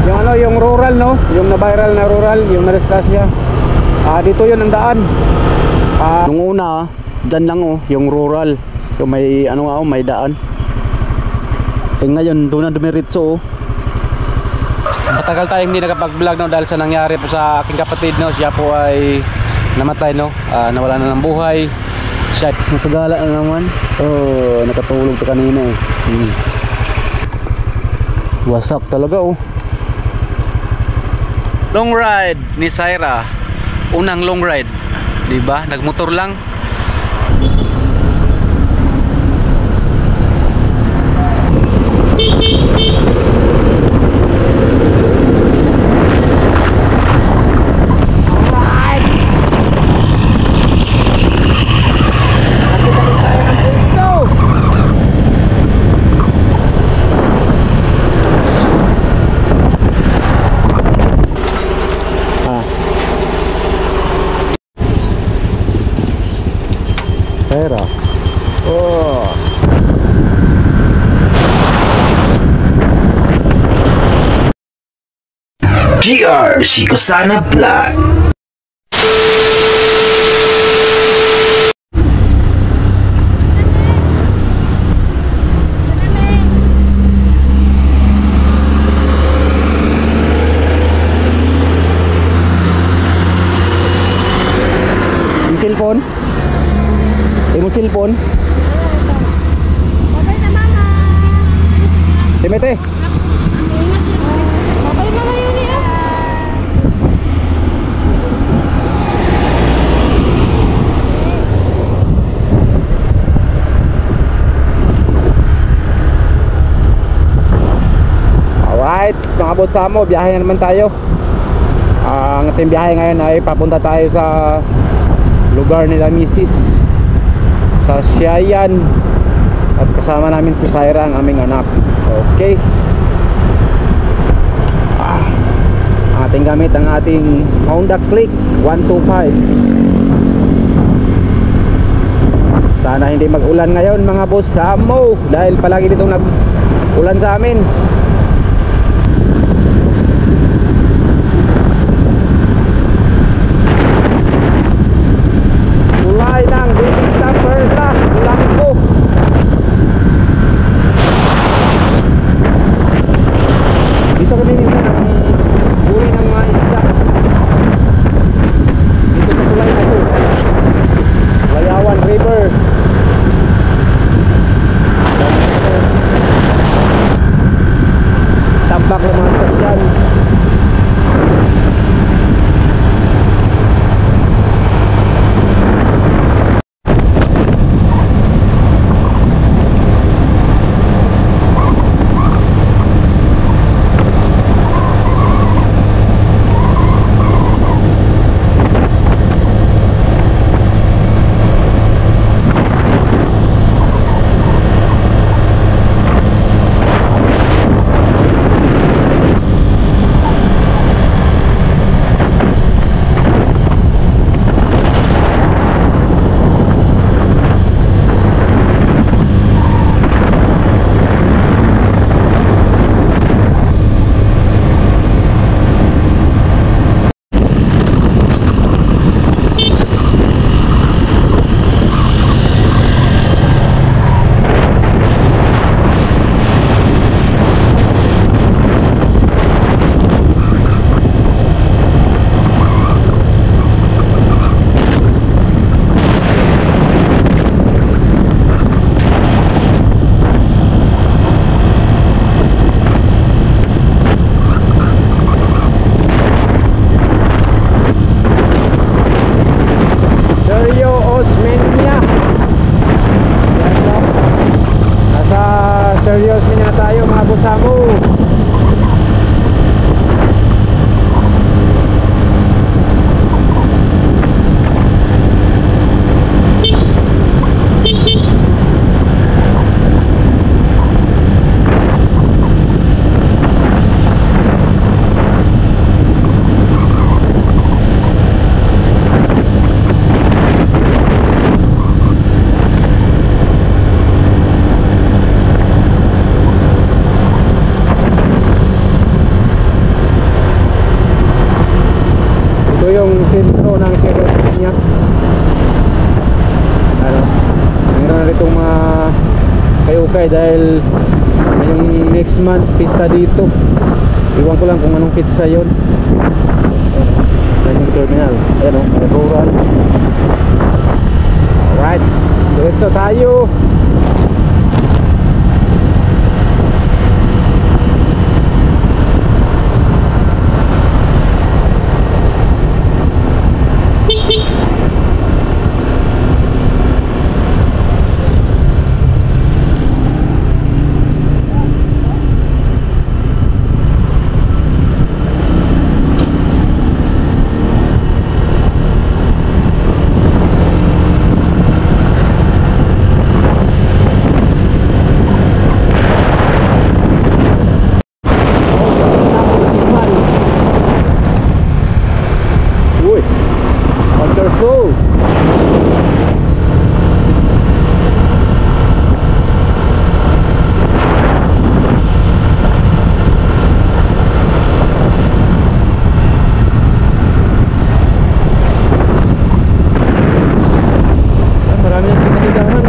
Yung ano, yung rural, no? Yung na-viral na rural, yung na-disgrasya. Dito yun ang daan. Nung una, dyan lang oh, yung rural. Yung may ano nga oh, may daan. Ngayon, doon na dumiritso oh. Matagal tayong hindi nakapag-vlog, no, dahil sa nangyari po sa aking kapatid, no. Siya po ay namatay, no. Nawala na ng buhay. Siya natagala na naman. Oh, nakatulog pa kanina eh. Wasak talaga oh. Long ride ni Syra. Unang long ride, 'di ba? Nagmotor lang. Pera. Oh. GR Shikosana Vlog. Yung cellphone? Yung cellphone? Babay na mama. Timete. Babay na ngayon niya. Alright, mga boss mo, biyahe na naman tayo. Ang ating biyahe ngayon ay papunta tayo sa lugar nila Mrs. sa Siayan. At kasama namin si Syra, ang aming anak. Okay. Ating gamit ang ating Honda Click 125. Sana hindi mag-ulan ngayon mga boss mo, dahil palagi ditong nag-ulan sa amin. Kulay ng baby stopper na ulan ko. Dito kami minsan ang uri ng mga isda. Dito sa kulay na ito, Layawan River. Tambak ng mga sakyan. Boracay dahil yung next month pista dito. Iwan ko lang kung anong pizza yun. Ayan yung terminal. Ayan o, may rural. Alright, diretso tayo. Uy, Wonder Soul. Marami ng pinagdahan.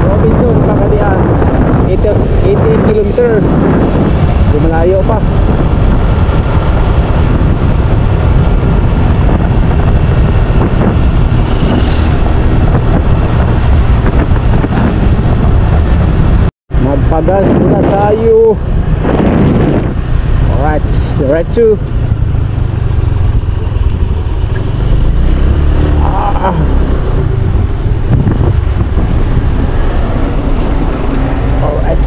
Robinson, Pakalian, 88 kilometer. Lumalayo pa. Magpagas muna tayo. Alright, diretso. Alright,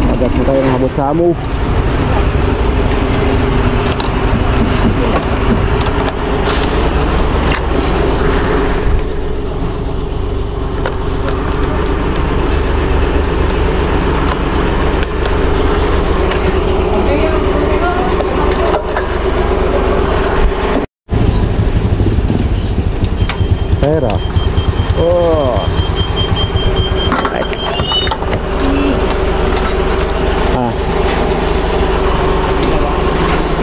pagas mo tayo ng habos-hamo. Pera. Oh. Let's. Ah.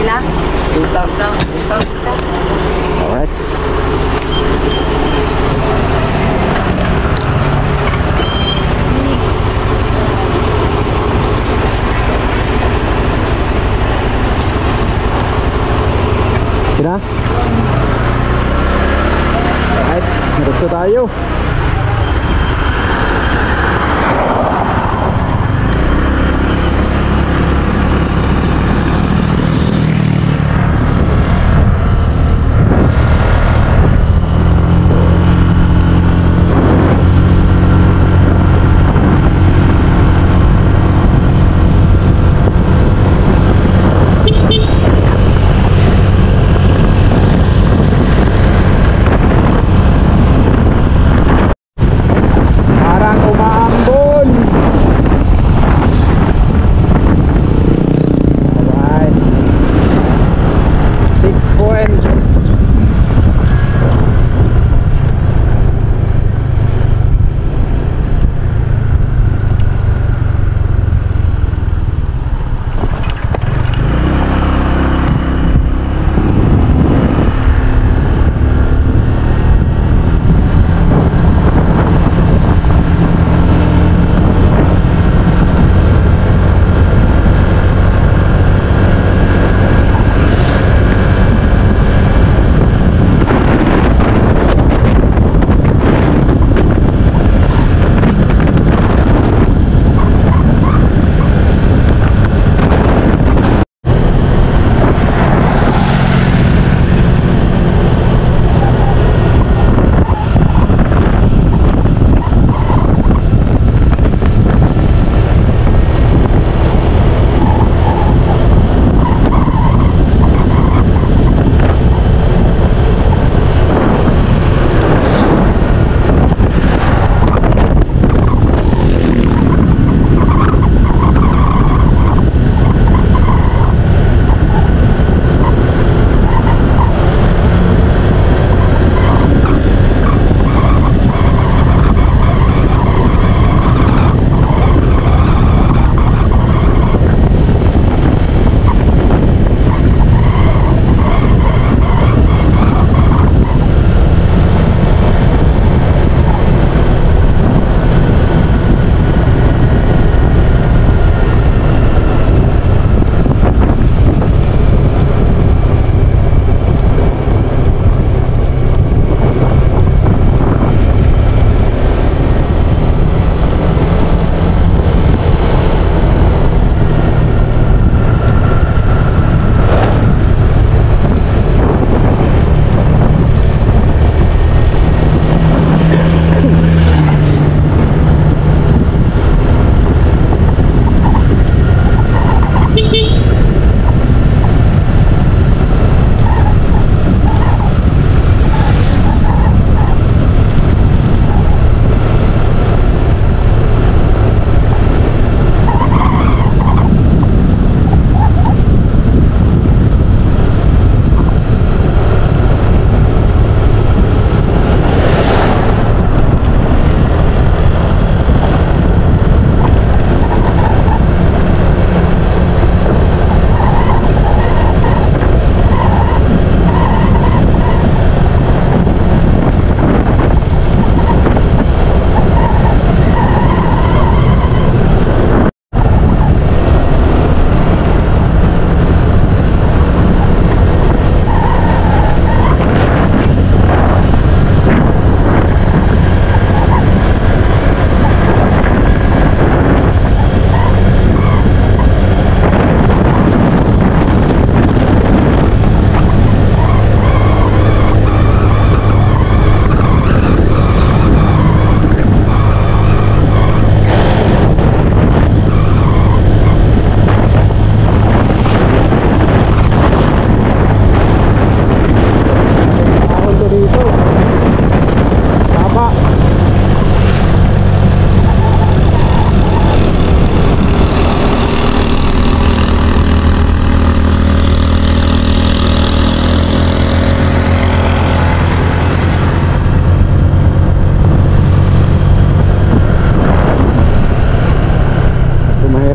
Ilang? Utang. Alright. Kina? Alright, diretso tayo.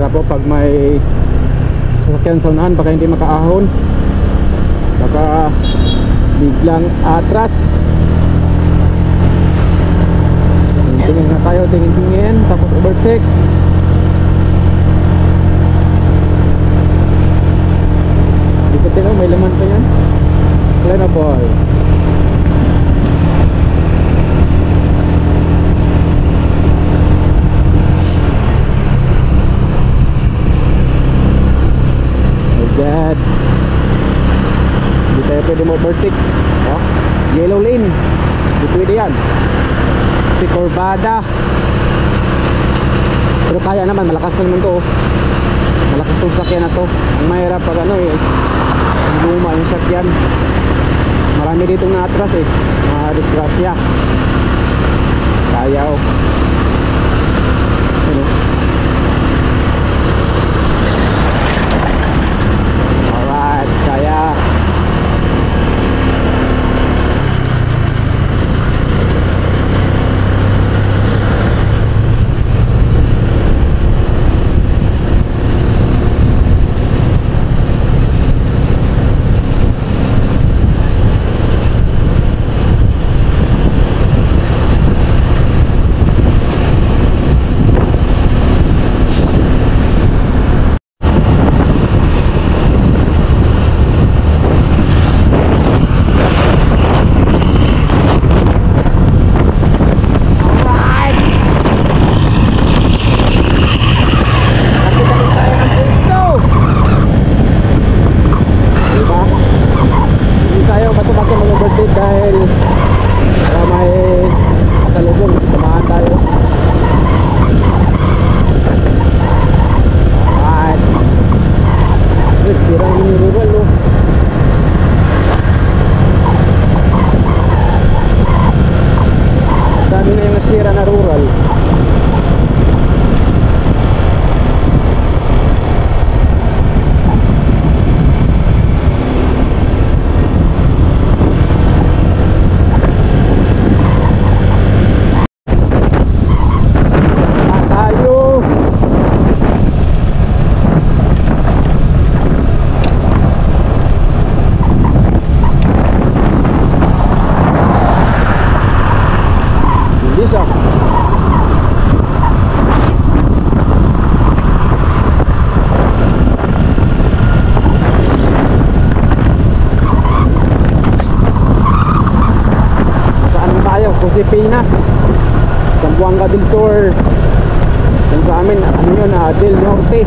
po pag may sasakyan sa unahan, baka hindi makaahon, baka biglang atras. Tingin na tayo, tingin tapos overtake. Dito tino, may laman pa yan. Flammable. God, hindi tayo pwede ma-overtake. Oh, yellow lane, hindi pwede yan. Si Corbada, pero kaya naman, malakas naman to. Malakas tong sakyan na to. Ang mahirap pag ano eh, ang luma yung sakyan. Marami ditong na-atras eh, mga disgrasya. Kaya oh. Ano? Alright, kaya. Dahil may kasalubong, samahan tayo. At sirang yung rural oh. Dami na yung nasira na rural. Josefina, Zamboanga del Sur. Yung sa amin, ano yun, Del Norte.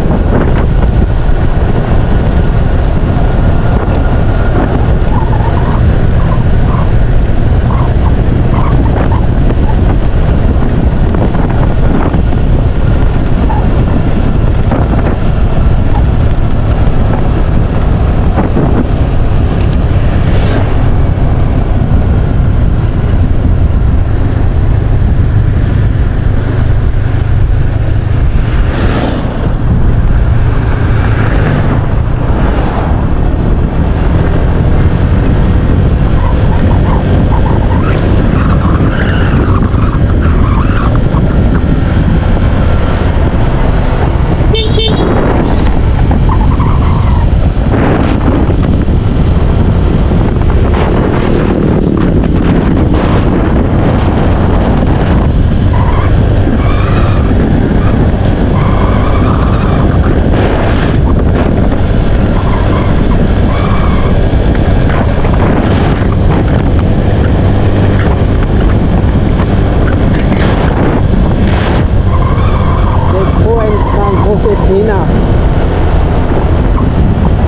Josefina.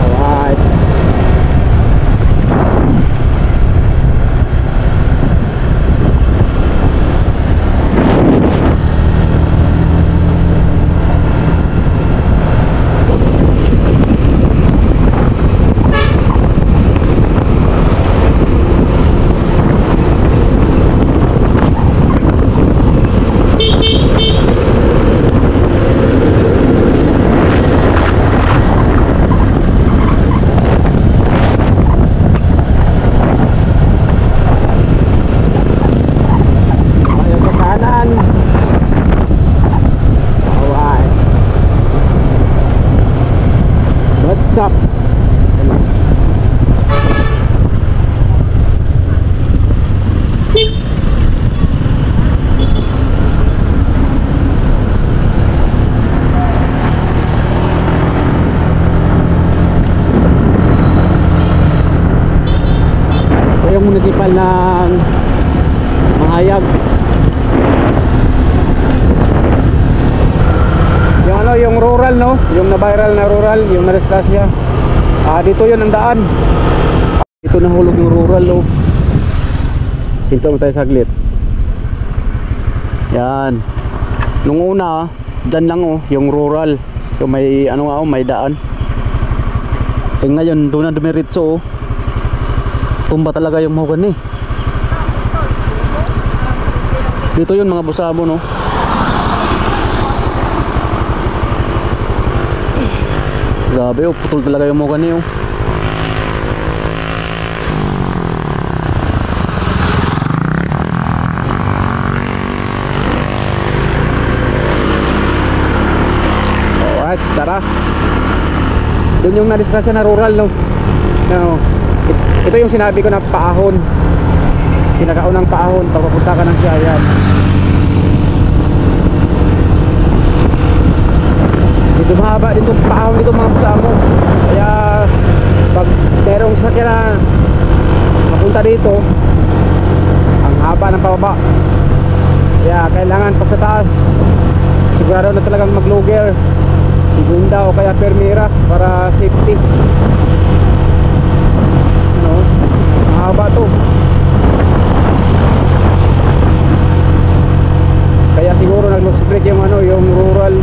Alright. stop. Ito yung municipal ng Mahayag. Yung ano, yung rural, no? Yung na-viral na rural, yung na-disgrasya. Dito yun ang daan. Dito nahulog yung rural, no? Hinto mo tayo saglit. Yan. Nung una, dyan lang, oh, yung rural. Yung may, ano nga, oh, may daan. Eh ngayon, doon na dumiritso, oh. Tumba talaga yung mahogany. Dito yun, mga busabo, no? Grabe, oh, putol talaga yung mahogany, oh. Alright, tara. Doon yung na-disgrasya na rural, no? No. Ito yung sinabi ko na paahon. Pinakaunang paahon pag papunta ka ng Siayan. Dito mahaba dito paahon dito mga kasama. Kaya pag merong sakyan na mapunta dito, ang haba ng pababa. Kaya kailangan pag sa taas sigurado na talagang mag-logger, segunda o kaya permira para safety. Ano? Mahaba to. Kaya siguro nag-loose brake yung ano, yung rural.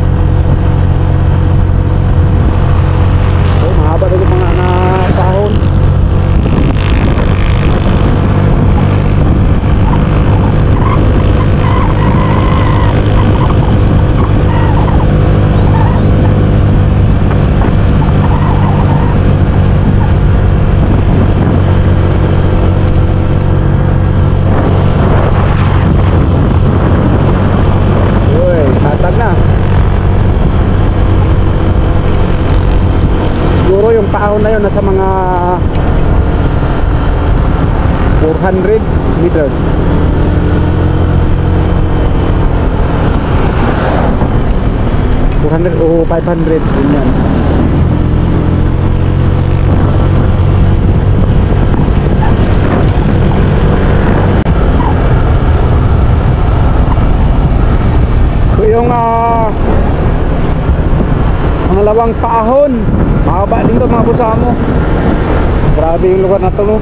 Oh, mahaba to yung mga nakahon. Paahon na yun nasa mga 400 meters. O 500 din yan. So yung pangalawang paahon, mahaba din to mga busamo. Grabe yung lugar na to, no?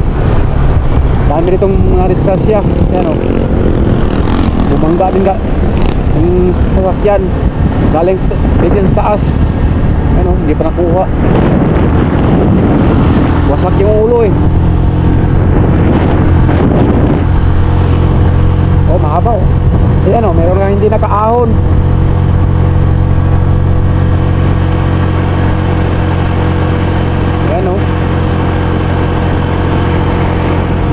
Dami ditong mga disgrasya. Yan, o. Bumangga din ka yung sasakyan galing din sa taas. Ano, hindi pa nakuha. Wasak yung ulo, eh. Oh, mahaba, oh. Ayan, o, meron nga hindi nakaahon. Ayan, oh.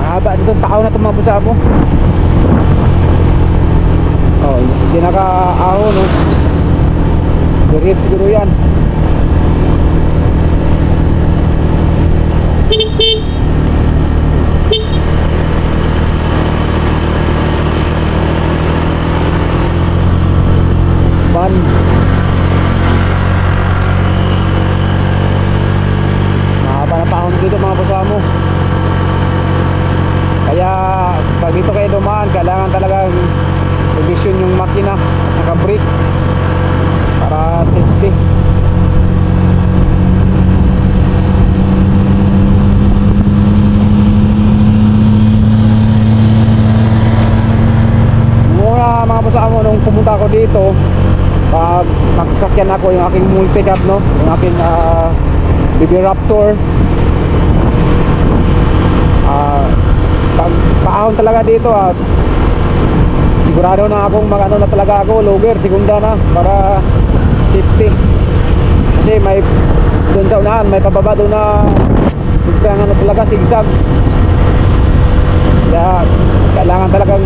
Mahaba dito ang takaw na itong mga busabo. Oh, hindi nakaahon, oh. Dirit siguro yan. Ban. Mahaba na pa akong dito mga busamo. Kaya pag dito kayo dumaan, kailangan talagang revision yung makina, naka-brake para safety. Muna mga busamo, nung pumunta ako dito, pag nagsakyan ako yung aking multi-cab, no? Yung aking BB Raptor, pag paahon talaga dito, sigurado na akong magano na talaga ako, logger, segunda na para safety. Kasi may doon sa unahan, may pababa doon na sigurado na talaga, sigsag. Kaya kailangan talagang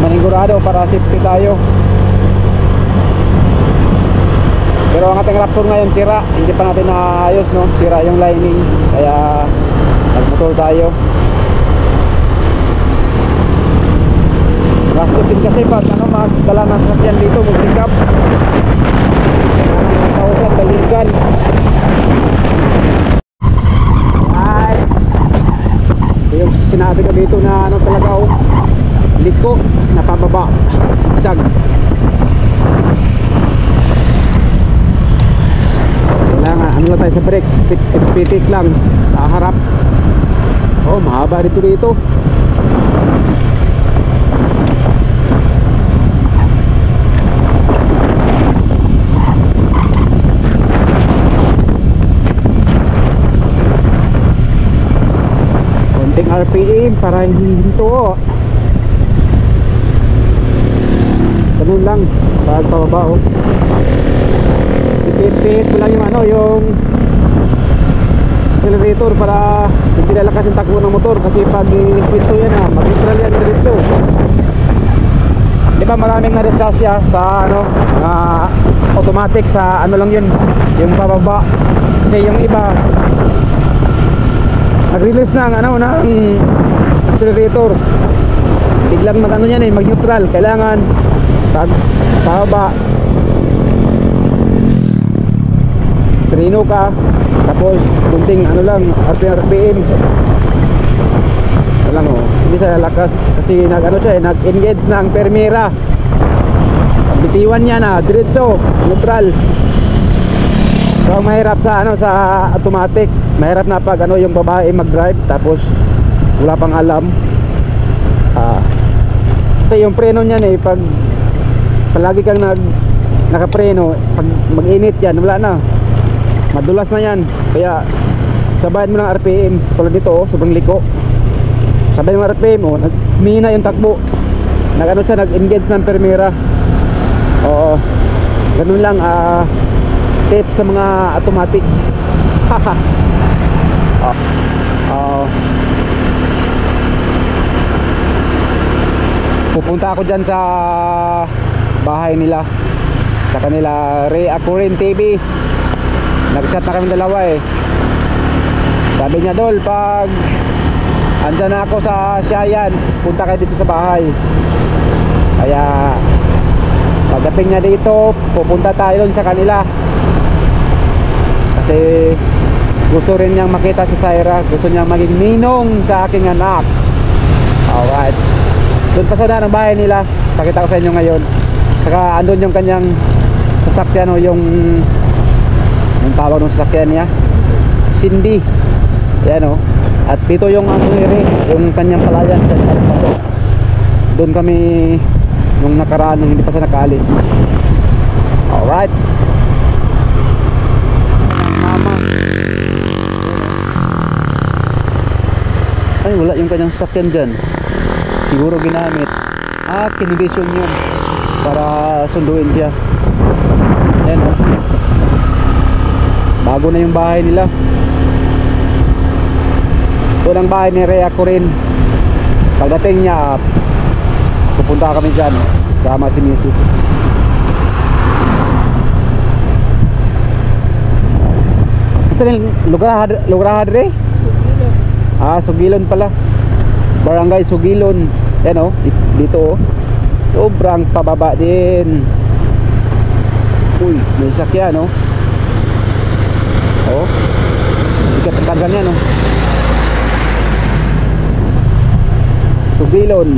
manigurado para safety tayo. Pero ang ating Raptor ngayon sira, hindi pa natin naayos, no? Sira yung lining, kaya nagmotor tayo. Gastos din kasi pag magdala ng sasakyan dito, mag-pick up. Kaya 1,000 balikan. Nice. Ito yung sinabi ko dito na talaga, oh, liko na pababa, sigsag. Kailangan ano lang tayo sa brake, pitik lang sa harap. Oh, mahaba dito. Konting RPM para hindi hinto. Ganun lang pag pababa, oh. Pipit mo lang yung yung accelerator para hindi lalakas yung takbo ng motor, kasi pag hinto yan mag-neutral yan diretso. Di ba maraming na-discuss sa automatic sa lang yun, yung pababa. Kasi yung iba nag-release ng ng accelerator, biglang mag-neutral. Kailangan pag pababa preno ka, tapos kunting lang RPM lang, oh. Hindi siya lalakas kasi nag-engage ng permira. Bitiwan niya na diretso neutral. So mahirap sa automatic, mahirap na pag yung babae mag-drive tapos wala pang alam. Kasi yung preno niyan pag palagi kang nakapreno, pag mag-init yan, wala na, madulas na yan. Kaya sabayan mo ng RPM. Tulad dito, oh, sobrang liko. Sabayan mo ng RPM, oh, nagmina yung takbo. Nag-engage ng permira. Oo, ganun lang. Tips sa mga automatic. Pupunta ako dyan sa bahay nila, sa kanila Ray Akurin TV. Nag-chat na kami dalawa Sabi niya, Dol, pag andyan na ako sa Siayan, punta kayo dito sa bahay. Kaya pagdating niya dito, pupunta tayo doon sa kanila. Kasi gusto rin niyang makita si Syra. Gusto niyang maging ninong sa aking anak. Alright, doon pa sana ng bahay nila. Pakita ko sa inyo ngayon. Saka andun yung kanyang sasakyan, yung tawag ng sasakyan niya, Cindy. Yan, at dito yung yung kanyang palayan, kanyang pasok. Doon kami nung nakaraan, nung hindi pa siya nakaalis. Alright, mama. Ay, wala yung kanyang sasakyan dyan. Siguro ginamit. Kinibisyon yun para sunduin siya. Yan, bago na yung bahay nila. Ito ang bahay ni Ray Akurin. Pagdating niya, pupunta kami dyan, sama si Mrs. Saan yung lugar hadre? Sugilon pala. Barangay Sugilon. Yan, dito, sobrang pababa din. Uy, may sakyan, Bigat ang tagan yan, Sugilon.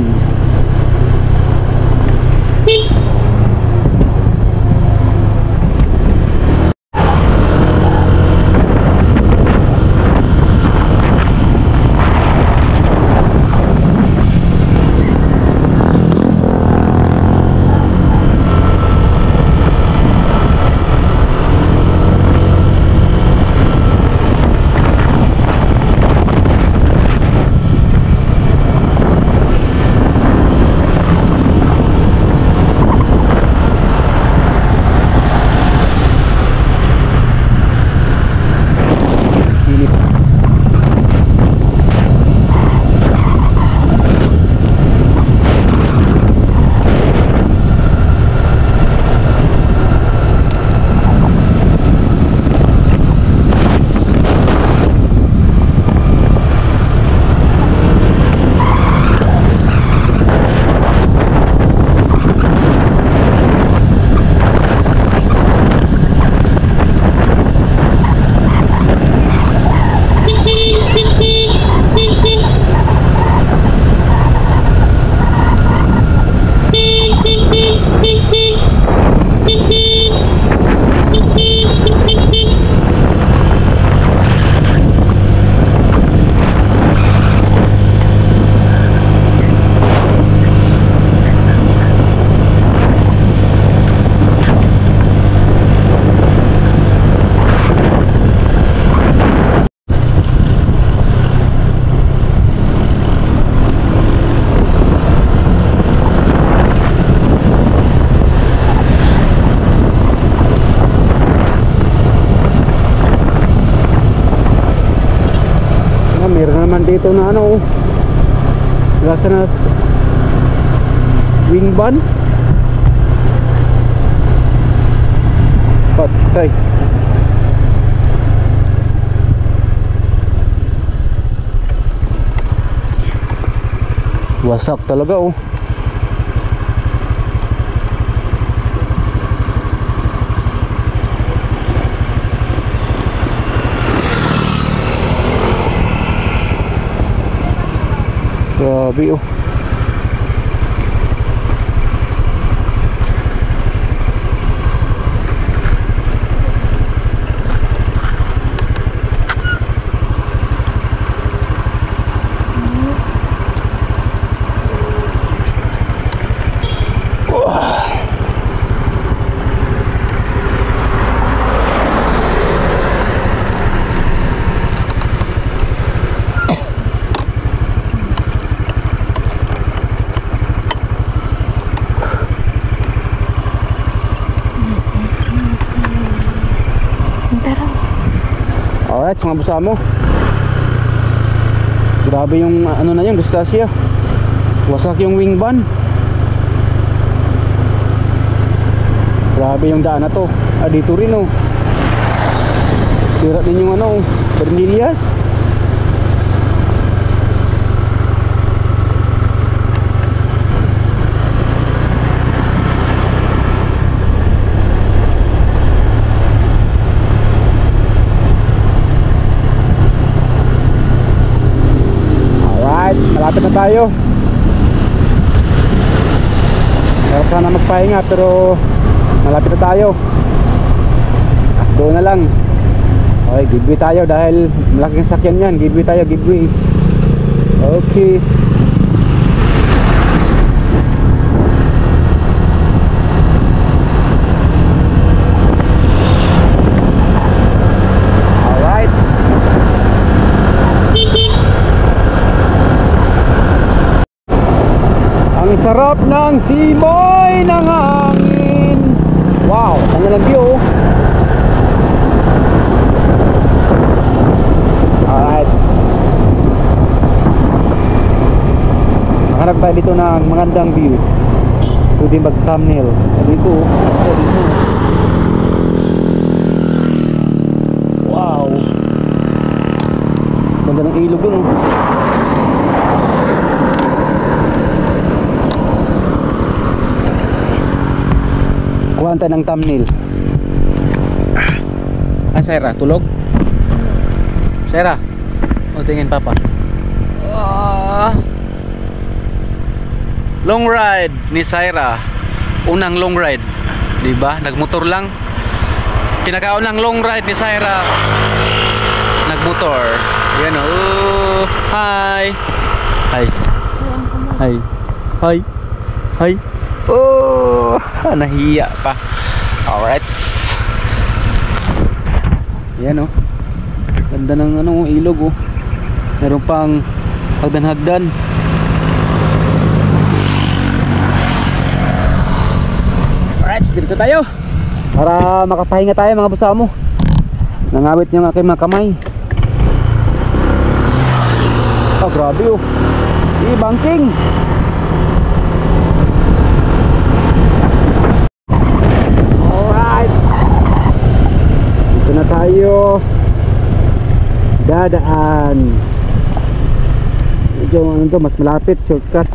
naman dito na ano, lasa na wing van. Patay. Wasak talaga oh. Grabe oh. Alright, mga busamo. Grabe yung ano na yung disgrasya. Wasak yung wing van. Grabe yung daan na to. Dito rin oh. Sira din yung ano, Bernilias. Malapit na tayo. Sarap sana magpahinga pero malapit na tayo. Doon na lang. Okay, giveaway tayo dahil malaking sakyan yan. Giveaway tayo, giveaway. Okay. Ang sarap ng simoy ng hangin. Wow, kanya lang view. Alright. Nakahanap tayo dito ng magandang view. Pwede mag thumbnail. Dito. Wow. Ganda ng ilog dun oh. Kuhaan tayo ng thumbnail. Saira, tulog? Saira, o tingin papa. Long ride ni Saira. Unang long ride, diba? Nagmotor lang. Pinakaunang long ride ni Saira, nagmotor. Yan o. Hi. Hi. Hi. Hi. Hi. Oh, nahiya pa. Alright. Yan oh. Ganda ng ano, ilog oh. Meron pang hagdan-hagdan. Alright, dito tayo. Para makapahinga tayo mga busamo. Nangawit yung aking mga kamay. Oh, grabe oh. Banking. Na tayo dadaan. Medyo ano to, mas malapit, shortcut.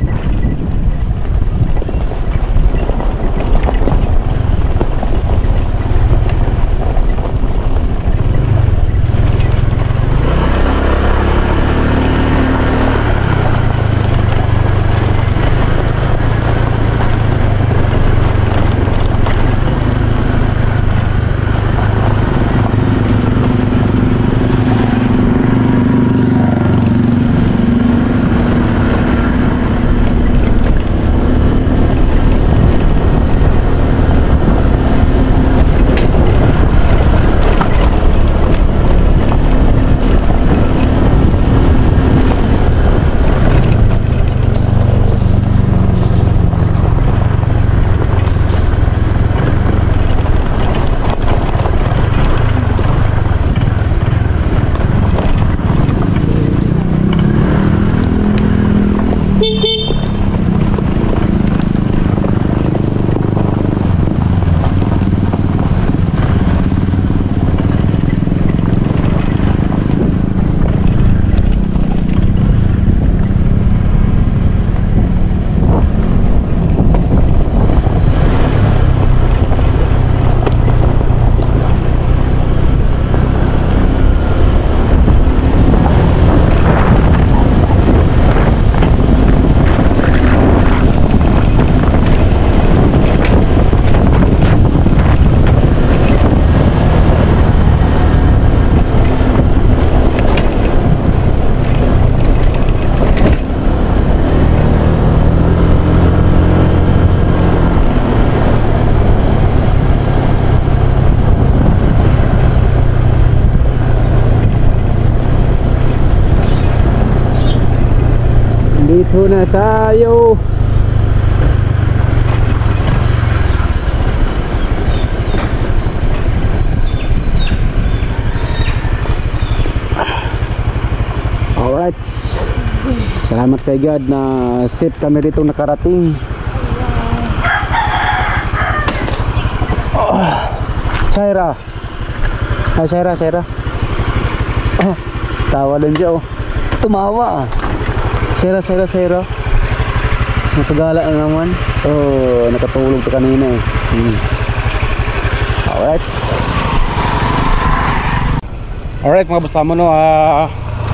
Nandito na tayo. Alright. Salamat kay God na safe kami dito nakarating. Shaira. Hi Shaira, Shaira. Tawa din siya oh. Tumawa ah. Shaira, Shaira, Shaira. Natagala na naman. Oh, nakatulog pa kanina eh. Alright. Alright mga boss amo no.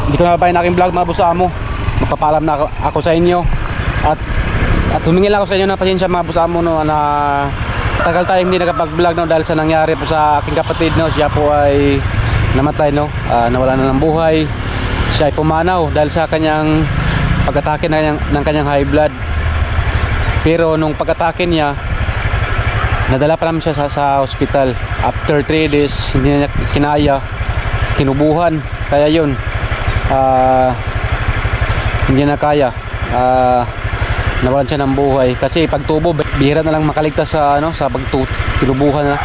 Hindi ko na babayin aking vlog mga boss amo. Magpapaalam na ako sa inyo. At humingi lang ako sa inyo ng pasensya mga boss amo no, na tagal tayong hindi nakapag-vlog no, dahil sa nangyari po sa aking kapatid no. Siya po ay namatay no, nawala na ng buhay. Siya ay pumanaw dahil sa kanyang pag-atake ng kanyang high blood. Pero nung pag-atake niya, nadala pa namin siya sa hospital. After 3 days hindi niya kinaya, tinubuhan. Kaya yun, hindi na kaya, nawalan siya ng buhay. Kasi pagtubo bihira na lang makaligtas sa sa pagtinubuhan na.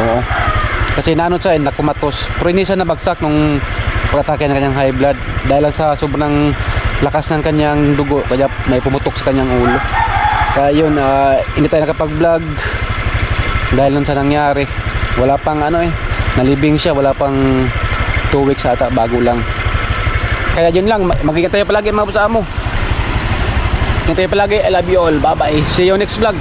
Oo. Kasi naano siya, nakumatos. Pero hindi siya nabagsak nung pag-atake ng kanyang high blood dahil sa sobrang lakas ng kanyang dugo, kaya may pumutok sa kanyang ulo. Kaya yun, hindi tayo nakapag-vlog dahil nun sa nangyari. Wala pang nalibing siya, wala pang 2 weeks ata, bago lang. Kaya yun lang, mag-ingat tayo palagi mga boss amo. Ingat tayo palagi, I love you all, bye bye, see you next vlog.